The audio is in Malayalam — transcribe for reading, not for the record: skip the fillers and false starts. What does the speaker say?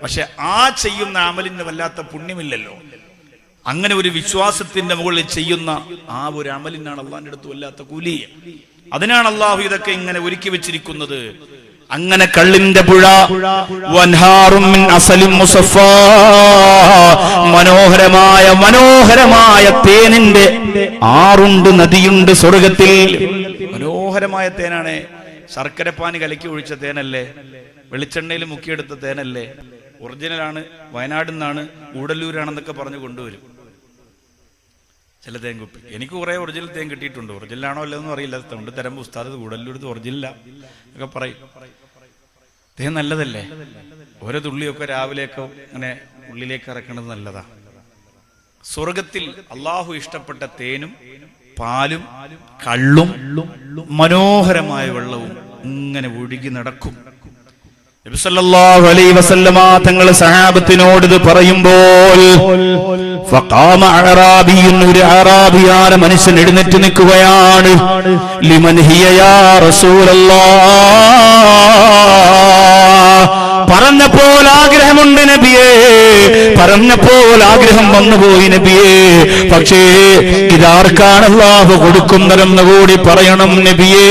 പക്ഷെ ആ ചെയ്യുന്ന അമലിന് വല്ലാത്ത പുണ്യമില്ലല്ലോ. അങ്ങനെ ഒരു വിശ്വാസത്തിന്റെ മുകളിൽ ചെയ്യുന്ന ആ ഒരു അമലിനാണ് അള്ളാഹിന്റെ അടുത്ത് വല്ലാത്ത കൂലി. അതിനാണ് അള്ളാഹു ഇതൊക്കെ ഇങ്ങനെ ഒരുക്കി വെച്ചിരിക്കുന്നത്. അങ്ങനെ കള്ളിന്റെ പുഴ, വൻഹാറും മിൻ അസലിൻ മുസഫാ, മനോഹരമായ തേനിന്റെ ആറുണ്ട്, നദിയുണ്ട് സ്വർഗത്തിൽ. മനോഹരമായ തേനാണ്. ശർക്കരപ്പാനി കലക്കി ഒഴിച്ച തേനല്ലേ, വെളിച്ചെണ്ണയിൽ മുക്കിയെടുത്ത തേനല്ലേ, ഒറിജിനലാണ്, വയനാട് നിന്നാണ്, ഗൂഡല്ലൂരാണെന്നൊക്കെ പറഞ്ഞു കൊണ്ടുവരും ചില തേൻ കുപ്പി. എനിക്ക് കുറെ ഒറിജിനൽ തേൻ കിട്ടിയിട്ടുണ്ട്. ഒറിജിനലാണോ അല്ലെന്നും അറിയില്ല. തൊണ്ട് തരുമ്പോൾ ഉസ്താദ് ഗൂഡല്ലൂർ ഒറിജിനല ഒക്കെ പറയും. തേൻ നല്ലതല്ലേ? ഓരോ തുള്ളിയൊക്കെ രാവിലെയൊക്കെ അങ്ങനെ ഉള്ളിലേക്ക് ഇറക്കുന്നത് നല്ലതാ. സ്വർഗത്തിൽ അള്ളാഹു ഇഷ്ടപ്പെട്ട തേനും പാലും കള്ളും മനോഹരമായ വെള്ളവും ഇങ്ങനെ ഒഴുകി നടക്കും. നബി സല്ലല്ലാഹു അലൈഹി വസല്ലമ തങ്ങൾ സഹാബത്തിനോട് ഇത് പറയുമ്പോൾ ഫഖാമ അഅറാബിയ്യുൻ, ഒരു അറാബിയായ മനുഷ്യൻ എഴുന്നേറ്റ് നിൽക്കുകയാണ്. ലിമൻ ഹിയ യാ റസൂലല്ലാഹ്, പറഞ്ഞപ്പോൾ ആഗ്രഹമുണ്ട് നബിയേ, പറഞ്ഞപ്പോൾ ആഗ്രഹം വന്നുപോയി നബിയേ. പക്ഷേ ഇതാർക്കാണ് അല്ലാഹു കൊടുക്കുന്നതെന്ന് കൂടി പറയണം നബിയേ.